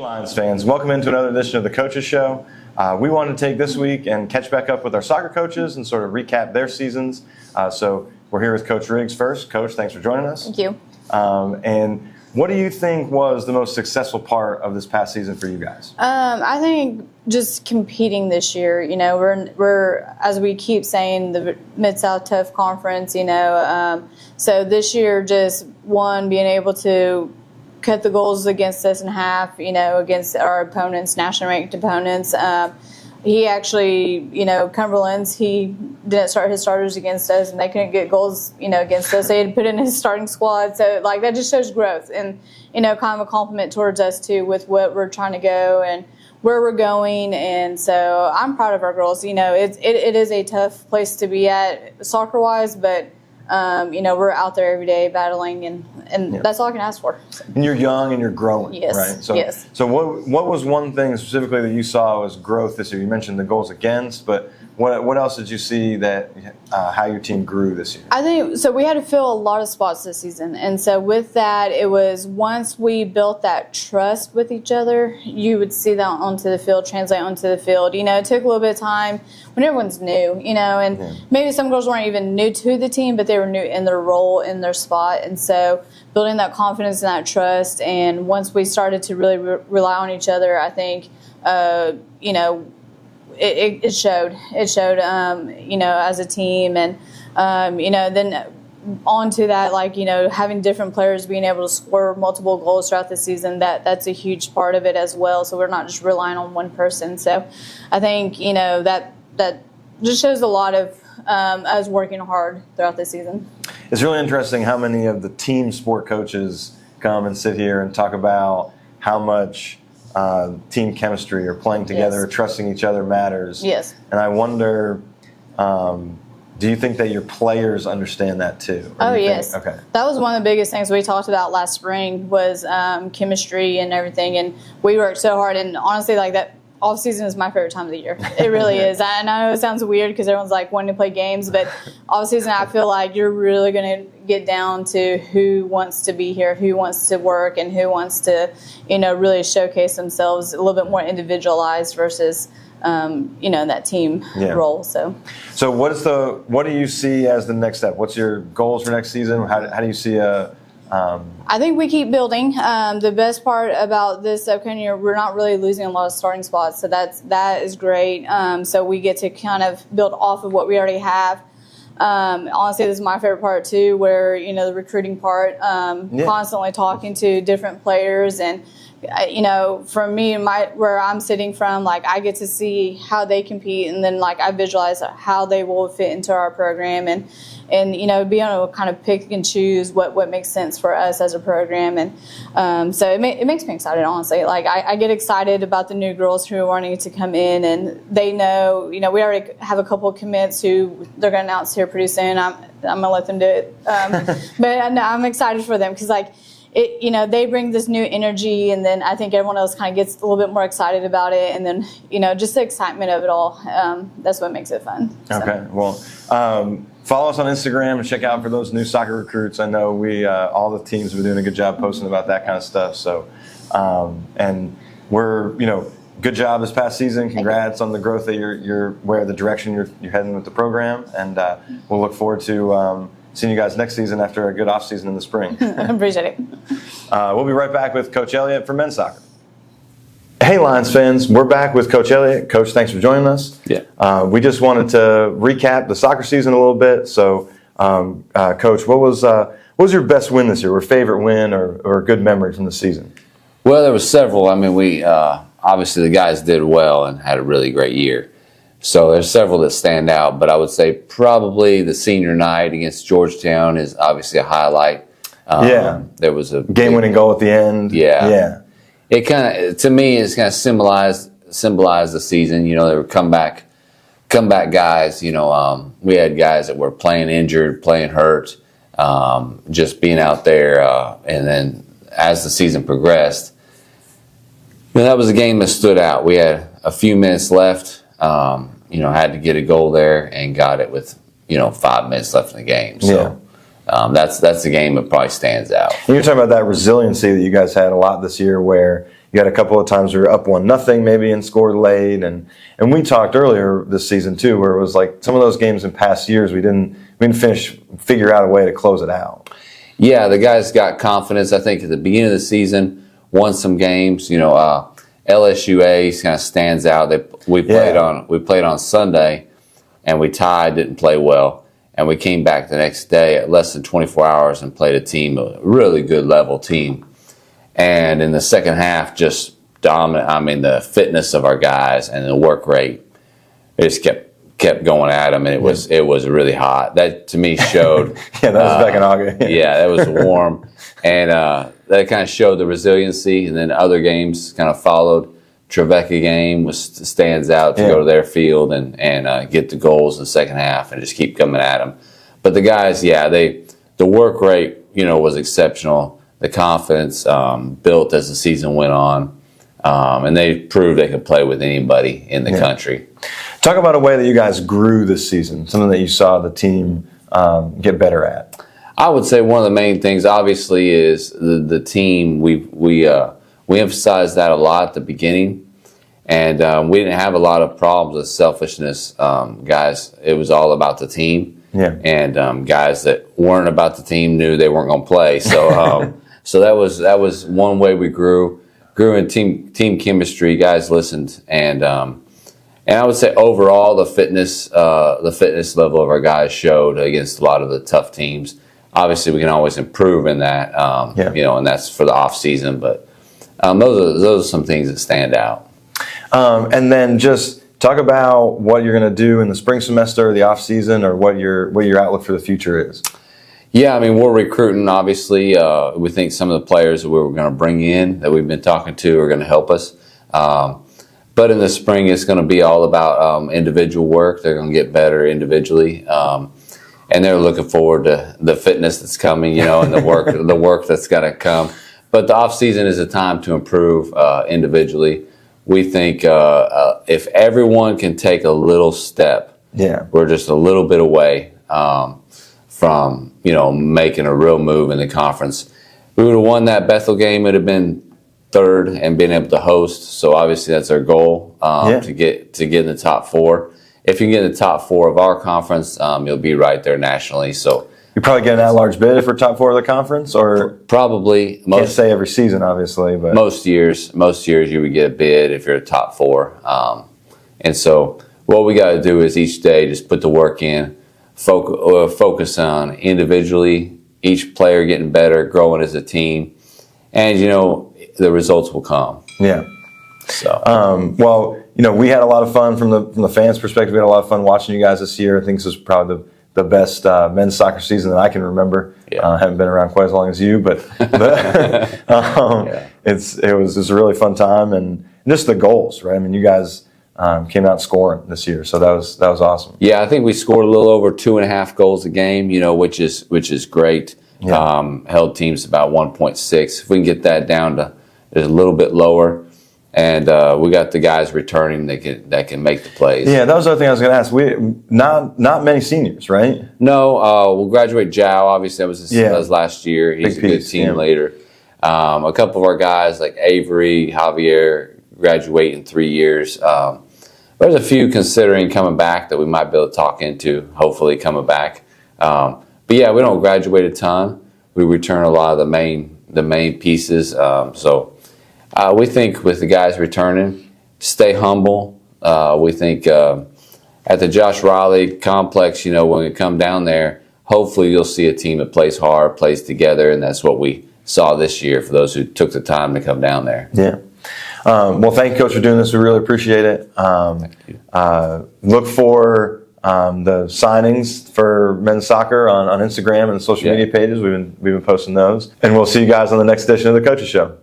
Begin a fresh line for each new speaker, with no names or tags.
Lions fans, welcome into another edition of the Coaches Show. We wanted to take this week and catch back up with our soccer coaches and sort of recap their seasons. So we're here with Coach Riggs first. Coach, thanks for joining us.
Thank you.
And what do you think was the most successful part of this past season for you guys?
I think just competing this year. You know, we're as we keep saying, the Mid-South Tough Conference. You know, so this year, just being able to cut the goals against us in half, you know, against our opponents, nationally ranked opponents. He actually, you know, Cumberland's, he didn't start his starters against us, and they couldn't get goals, you know, against us. They had to put in his starting squad. So, like, that just shows growth and, you know, kind of a compliment towards us, too, with what we're trying to go and where we're going. And so I'm proud of our girls. You know, it is a tough place to be at soccer-wise, but you know, we're out there every day battling, and that's all I can ask for. So.
And you're young and you're growing,
yes,
right? So,
yes.
So what was one thing specifically that you saw as growth this year? You mentioned the goals against, but what else did you see that how your team grew this year?
I think so. We had to fill a lot of spots this season, and so with that, it was once we built that trust with each other, you would see that onto the field, translate onto the field. You know, it took a little bit of time when everyone's new, you know, and maybe some girls weren't even new to the team, but they were new in their role, in their spot, and so building that confidence and that trust. And once we started to really rely on each other, I think, you know. It showed, you know, as a team. And, you know, then on to that, like, you know, having different players being able to score multiple goals throughout the season, that's a huge part of it as well. So we're not just relying on one person. So I think, you know, that just shows a lot of us working hard throughout the season.
It's really interesting how many of the team sport coaches come and sit here and talk about how much team chemistry or playing together, or trusting each other matters.
Yes.
And I wonder, do you think that your players understand that too?
Oh, yes.
Okay.
That was one of the biggest things we talked about last spring was chemistry and everything. And we worked so hard. And honestly, like, that off season is my favorite time of the year. It really is. I know it sounds weird because everyone's like wanting to play games, but off season, I feel like you're really going to get down to who wants to be here, who wants to work, and who wants to, you know, really showcase themselves a little bit more individualized versus, you know, that team role. So what do you see as the next step? What's your goals for next season? How do you see I think we keep building. The best part about this upcoming year, we're not really losing a lot of starting spots, so that is great. So we get to kind of build off of what we already have. Honestly, this is my favorite part too, where, you know, the recruiting part, constantly talking to different players. And you know, for me, where I'm sitting from, like, I get to see how they compete, and then, like, I visualize how they will fit into our program, and you know, be able to kind of pick and choose what makes sense for us as a program. And so it makes me excited, honestly. Like, I get excited about the new girls who are wanting to come in, and they know, you know, we already have a couple of commits who they're going to announce here pretty soon. I'm going to let them do it. But I'm excited for them because, like, you know, they bring this new energy, and then I think everyone else kind of gets a little bit more excited about it, and then, you know, just the excitement of it all. That's what makes it fun. So. Okay,
well, follow us on Instagram and check out for those new soccer recruits. I know all the teams are doing a good job posting about that kind of stuff. So, and we're, you know, good job this past season. Congrats on the growth that you're where the direction you're heading with the program, and we'll look forward to seeing you guys next season after a good off season in the spring.
I appreciate it.
We'll be right back with Coach Elliott for men's soccer. Hey, Lions fans, we're back with Coach Elliott. Coach, thanks for joining us.
Yeah.
We just wanted to recap the soccer season a little bit. So, Coach, what was your best win this year, or favorite win, or a good memory from the season?
Well, there was several. I mean, we obviously the guys did well and had a really great year. So there's several that stand out, but I would say probably the senior night against Georgetown is obviously a highlight. There was a
game-winning goal at the end.
Yeah. It kind of, to me, it's kind of symbolized the season. You know, they were comeback guys. You know, we had guys that were playing injured, playing hurt, just being out there. And then as the season progressed, you know, that was a game that stood out. We had a few minutes left. You know, had to get a goal there and got it with, you know, 5 minutes left in the game. So that's the game that probably stands out.
And you're talking about that resiliency that you guys had a lot this year, where you had a couple of times where you're up 1-0 maybe and scored late, and we talked earlier this season too, where it was like some of those games in past years we didn't figure out a way to close it out.
Yeah, the guys got confidence. I think at the beginning of the season, won some games. LSUA kind of stands out. We played on Sunday, and we tied, didn't play well, and we came back the next day at less than 24 hours and played a really good level team. And in the second half, just dominant. I mean, the fitness of our guys and the work rate, it just kept going at them, and it was really hot. That to me showed.
Yeah, that was back in August.
Yeah, that was warm, and that kind of showed the resiliency. And then other games kind of followed. Trevecca game stands out to go to their field and get the goals in the second half and just keep coming at them. But the guys, the work rate, was exceptional. The confidence built as the season went on, and they proved they could play with anybody in the country.
Talk about a way that you guys grew this season, something that you saw the team get better at.
I would say one of the main things, obviously, is the team. We emphasized that a lot at the beginning, and we didn't have a lot of problems with selfishness, guys. It was all about the team, and guys that weren't about the team knew they weren't going to play. So, so that was one way we grew in team chemistry. Guys listened, and I would say overall the fitness level of our guys showed against a lot of the tough teams. Obviously, we can always improve in that, and that's for the off season. But those are some things that stand out.
And then just talk about what you're going to do in the spring semester, or the off season, or what your outlook for the future is.
Yeah, I mean, we're recruiting, obviously. We think some of the players that we're going to bring in that we've been talking to are going to help us. But in the spring, it's going to be all about individual work. They're going to get better individually. And they're looking forward to the fitness that's coming, and the work that's going to come. But the off season is a time to improve individually. We think if everyone can take a little step, we're just a little bit away from making a real move in the conference. We would have won that Bethel game. It would have been third and been able to host. So obviously that's our goal to get in the top four. If you can get in the top four of our conference, you'll be right there nationally. So
you're probably getting that large bid for top four of the conference, or
probably
can't say every season, obviously, but
most years you would get a bid if you're a top four. And so what we got to do is each day just put the work in, focus on individually, each player getting better, growing as a team, and the results will come.
Yeah.
So
well, we had a lot of fun from the fans' perspective. We had a lot of fun watching you guys this year. I think this is probably the best men's soccer season that I can remember. I haven't been around quite as long as you, but it was a really fun time, and just the goals, right? I mean, you guys came out scoring this year, so that was awesome.
Yeah, I think we scored a little over 2.5 goals a game, which is great. Held teams about 1.6. If we can get that down to a little bit lower. And we got the guys returning that can make the plays. Yeah,
that was the other thing I was going to ask. We not many seniors, right?
No, we'll graduate Jow. Obviously, that was last year. He's a good team leader. A couple of our guys like Avery, Javier graduate in 3 years. There's a few considering coming back that we might be able to talk into. Hopefully, coming back. But yeah, we don't graduate a ton. We return a lot of the main pieces. So. We think with the guys returning, stay humble. We think at the Josh Riley complex, when we come down there, hopefully you'll see a team that plays hard, plays together, and that's what we saw this year for those who took the time to come down there.
Yeah. Well, thank you, Coach, for doing this. We really appreciate it.
Thank you.
Look for the signings for men's soccer on Instagram and social media pages. We've been posting those. And we'll see you guys on the next edition of the Coaches Show.